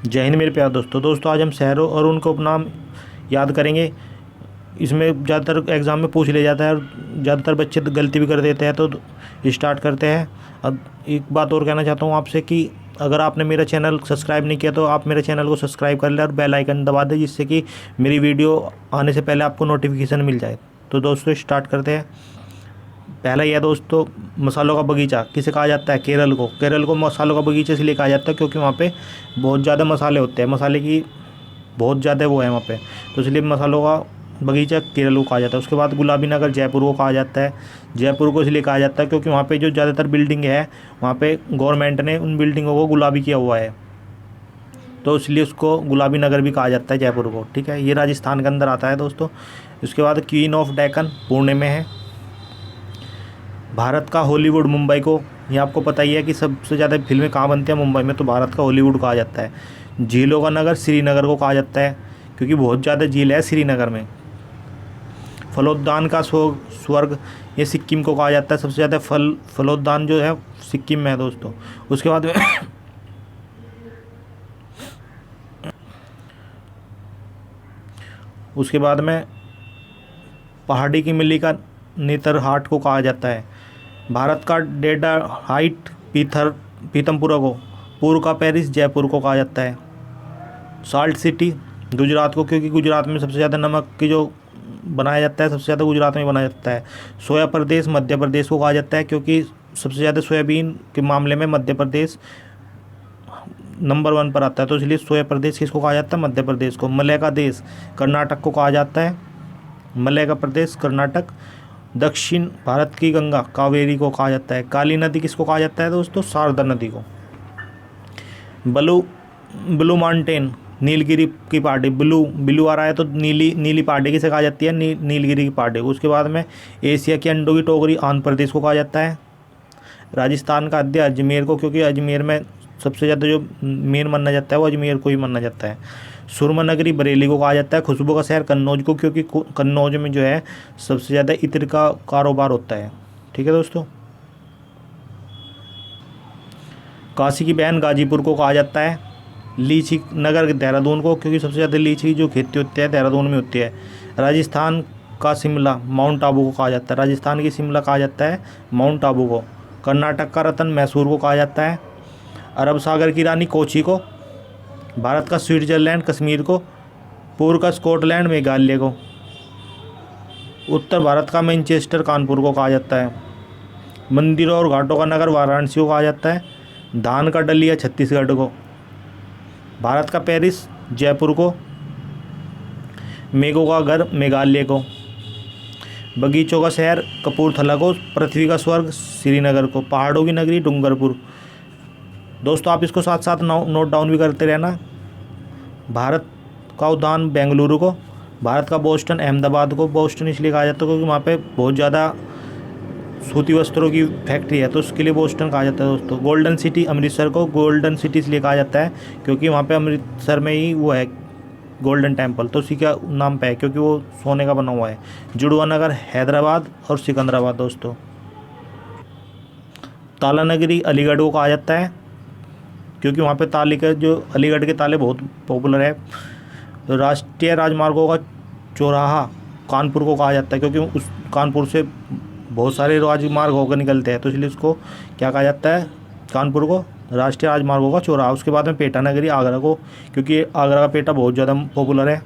जय हिंद मेरे प्यारे दोस्तों आज हम शहरों और उनके उपनाम याद करेंगे। इसमें ज़्यादातर एग्ज़ाम में पूछ लिया जाता है और ज़्यादातर बच्चे तो गलती भी कर देते हैं। तो स्टार्ट करते हैं। अब एक बात और कहना चाहता हूँ आपसे कि अगर आपने मेरा चैनल सब्सक्राइब नहीं किया तो आप मेरे चैनल को सब्सक्राइब कर लें और बेल आइकन दबा दें, जिससे कि मेरी वीडियो आने से पहले आपको नोटिफिकेशन मिल जाए। तो दोस्तों स्टार्ट करते हैं। पहला यह दोस्तों, मसालों का बगीचा किसे कहा जाता है? केरल को मसालों का बगीचा इसलिए कहा जाता है क्योंकि वहाँ पे बहुत ज़्यादा मसाले होते हैं। मसाले की बहुत ज़्यादा वो है वहाँ पे, तो इसलिए मसालों का बगीचा केरल को कहा जाता है। उसके बाद गुलाबी नगर जयपुर को कहा जाता है। जयपुर को इसलिए कहा जाता है क्योंकि वहाँ पे जो ज़्यादातर बिल्डिंग है वहाँ पे गवर्नमेंट ने उन बिल्डिंगों को गुलाबी किया हुआ है, तो इसलिए उसको गुलाबी नगर भी कहा जाता है जयपुर को। ठीक है, ये राजस्थान के अंदर आता है दोस्तों। उसके बाद क्वीन ऑफ डेक्कन पुणे में है। भारत का हॉलीवुड मुंबई को, ये आपको पता ही है कि सबसे ज़्यादा फिल्में कहाँ बनती हैं? मुंबई में। तो भारत का हॉलीवुड कहा जाता है। झीलों का नगर श्रीनगर को कहा जाता है क्योंकि बहुत ज़्यादा झील है श्रीनगर में। फलोद्यान का स्वर्ग ये सिक्किम को कहा जाता है। सबसे ज़्यादा फलोद्यान जो है सिक्किम में है दोस्तों। उसके बाद में उसके बाद में पहाड़ी की मिली का नेतरहाट को कहा जाता है। भारत का डेटा हाइट पीतमपुरा को, पूर्व का पेरिस जयपुर को कहा जाता है। साल्ट सिटी गुजरात को, क्योंकि गुजरात में सबसे ज़्यादा नमक की जो बनाया जाता है सबसे ज़्यादा गुजरात में बनाया जाता है। सोया प्रदेश मध्य प्रदेश को कहा जाता है क्योंकि सबसे ज़्यादा सोयाबीन के मामले में मध्य प्रदेश नंबर 1 पर आता है, तो इसलिए सोया प्रदेश किसको कहा जाता है? मध्य प्रदेश को। मलय का देश कर्नाटक को कहा जाता है। मलय का प्रदेश कर्नाटक। दक्षिण भारत की गंगा कावेरी को कहा जाता है। काली नदी किसको कहा जाता है दोस्तों? शारदा नदी को। ब्लू माउंटेन नीलगिरी की पहाड़ी, ब्लू आ रहा है तो नीली पहाड़ी किसे कहा जाती है? नीलगिरी की पहाड़ी। उसके बाद में एशिया की अंडों की टोकरी आंध्र प्रदेश को कहा जाता है। राजस्थान का अध्यय अजमेर को, क्योंकि अजमेर में सबसे ज़्यादा जो मेन माना जाता है वो अजमेर को ही माना जाता है। सुरमा नगरी बरेली को कहा जाता है। खुशबू का शहर कन्नौज को, क्योंकि कन्नौज में जो है सबसे ज़्यादा इत्र का कारोबार होता है। ठीक है दोस्तों। काशी की बहन गाजीपुर को कहा जाता है। लीची नगर देहरादून को, क्योंकि सबसे ज़्यादा लीची की जो खेती होती है देहरादून में होती है। राजस्थान का शिमला माउंट आबू को कहा जाता है। राजस्थान की शिमला कहा जाता है माउंट आबू को। कर्नाटक का रतन मैसूर को कहा जाता है। अरब सागर की रानी कोची को। भारत का स्विट्जरलैंड कश्मीर को। पूर्व का स्कॉटलैंड मेघालय को। उत्तर भारत का मैनचेस्टर कानपुर को कहा जाता है। मंदिरों और घाटों का नगर वाराणसी को कहा जाता है। धान का डलिया छत्तीसगढ़ को। भारत का पेरिस जयपुर को। मेघों का घर मेघालय को। बगीचों का शहर कपूरथला को। पृथ्वी का स्वर्ग श्रीनगर को। पहाड़ों की नगरी डूंगरपुर। दोस्तों आप इसको साथ साथ नोट डाउन भी करते रहना। भारत का उद्यान बेंगलुरु को। भारत का बोस्टन अहमदाबाद को। बोस्टन इसलिए कहा जाता है क्योंकि वहाँ पे बहुत ज़्यादा सूती वस्त्रों की फैक्ट्री है, तो उसके लिए बोस्टन कहा जाता है दोस्तों। गोल्डन सिटी अमृतसर को। गोल्डन सिटी इसलिए कहा जाता है क्योंकि वहाँ पे अमृतसर में ही वो है गोल्डन टेम्पल, तो उसी का नाम पे है क्योंकि वो सोने का बना हुआ है। जुड़वा नगर हैदराबाद और सिकंदराबाद दोस्तों। ताला नगरी अलीगढ़ को कहा जाता है क्योंकि वहाँ पे ताले का जो अलीगढ़ के ताले बहुत पॉपुलर है। तो राष्ट्रीय राजमार्गों का चौराहा कानपुर को कहा जाता है क्योंकि उस कानपुर से बहुत सारे राजमार्ग होकर निकलते हैं, तो इसलिए उसको क्या कहा जाता है? कानपुर को राष्ट्रीय राजमार्गों का चौराहा। उसके बाद में पेटा नगरी आगरा को, क्योंकि आगरा का पेटा बहुत ज़्यादा पॉपुलर है।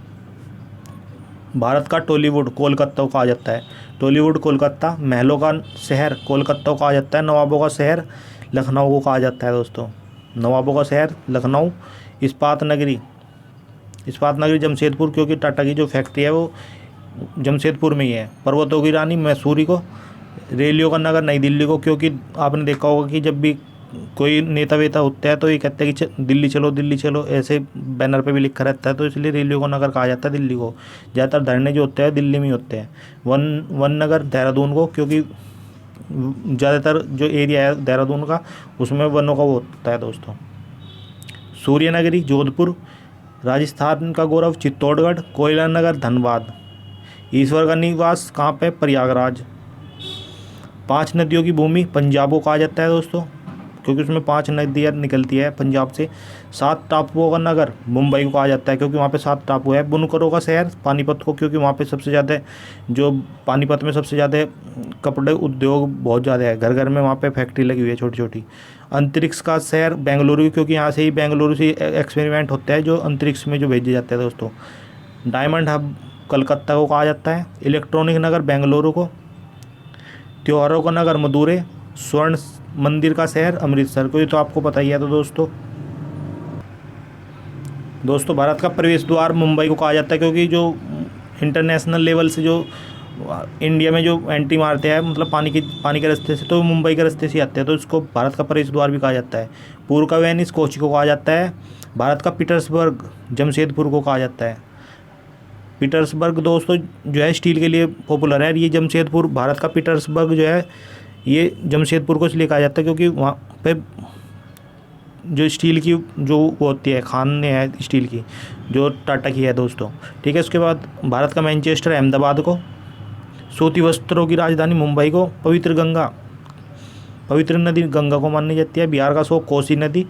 भारत का टॉलीवुड कोलकाता को कहा जाता है। टॉलीवुड कोलकाता। महलों का शहर कोलकाता को कहा जाता है। नवाबों का शहर लखनऊ को कहा जाता है दोस्तों। नवाबों का शहर लखनऊ। इस्पात नगरी जमशेदपुर, क्योंकि टाटा की जो फैक्ट्री है वो जमशेदपुर में ही है। पर्वतों की रानी मैसूरी को। रेलियों का नगर नई दिल्ली को, क्योंकि आपने देखा होगा कि जब भी कोई नेता वेता होता है तो ये कहते हैं कि दिल्ली चलो ऐसे बैनर पे भी लिखा रहता है, तो इसलिए रेलियों का नगर कहा जाता है दिल्ली को। ज़्यादातर धरने जो होते हैं दिल्ली में ही होते हैं। वन नगर देहरादून को, क्योंकि ज़्यादातर जो एरिया है देहरादून का उसमें वनों का वो होता है दोस्तों। सूर्य नगरी जोधपुर। राजस्थान का गौरव चित्तौड़गढ़। कोयला नगर धनबाद। ईश्वर का निवास कहाँ पे? प्रयागराज। 5 नदियों की भूमि पंजाब को कहा जाता है दोस्तों, क्योंकि उसमें 5 नदियाँ निकलती है पंजाब से। सात टापुओं का नगर मुंबई को कहा जाता है, क्योंकि वहाँ पे 7 टापू है। बुनकरों का शहर पानीपत को, क्योंकि वहाँ पे सबसे ज़्यादा जो पानीपत में सबसे ज़्यादा कपड़े उद्योग बहुत ज़्यादा है, घर घर में वहाँ पे फैक्ट्री लगी हुई है छोटी छोटी। अंतरिक्ष का शहर बेंगलुरु, क्योंकि यहाँ से ही बेंगलुरु से एक्सपेरिमेंट होता है जो अंतरिक्ष में जो भेजे जाते हैं दोस्तों। डायमंड हब कलकत्ता को कहा जाता है। इलेक्ट्रॉनिक नगर बेंगलुरु को। त्योहारों का नगर मदुरै। स्वर्ण मंदिर का शहर अमृतसर को, ये तो आपको पता ही है। तो दोस्तों भारत का प्रवेश द्वार मुंबई को कहा जाता है, क्योंकि जो इंटरनेशनल लेवल से जो इंडिया में जो एंट्री मारते हैं, मतलब पानी के रास्ते से, तो मुंबई के रास्ते से आते हैं, तो इसको भारत का प्रवेश द्वार भी कहा जाता है। पूर्व का वेनिस कोची को कहा जाता है। भारत का पीटर्सबर्ग जमशेदपुर को कहा जाता है। पीटर्सबर्ग दोस्तों जो है स्टील के लिए पॉपुलर है। ये जमशेदपुर, भारत का पीटर्सबर्ग जो है ये जमशेदपुर को इसलिए कहा जाता है क्योंकि वहाँ पे जो स्टील की जो वो होती है खाने है स्टील की, जो टाटा की है दोस्तों। ठीक है, उसके बाद भारत का मैनचेस्टर अहमदाबाद को। सूती वस्त्रों की राजधानी मुंबई को। पवित्र नदी गंगा को मानी जाती है। बिहार का शोक कोसी नदी,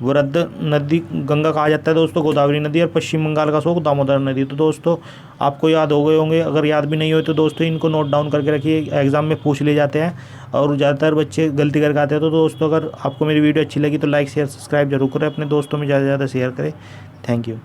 वृद्ध नदी गंगा कहा जाता है दोस्तों, गोदावरी नदी। और पश्चिम बंगाल का शोक दामोदर नदी। तो दोस्तों आपको याद हो गए होंगे, अगर याद भी नहीं हो तो दोस्तों इनको नोट डाउन करके रखिए, एग्जाम में पूछ ले जाते हैं और ज़्यादातर बच्चे गलती करके आते हैं। तो दोस्तों अगर आपको मेरी वीडियो अच्छी लगी तो लाइक शेयर सब्सक्राइब जरूर करें, अपने दोस्तों में ज़्यादा से ज़्यादा शेयर करें। Thank you.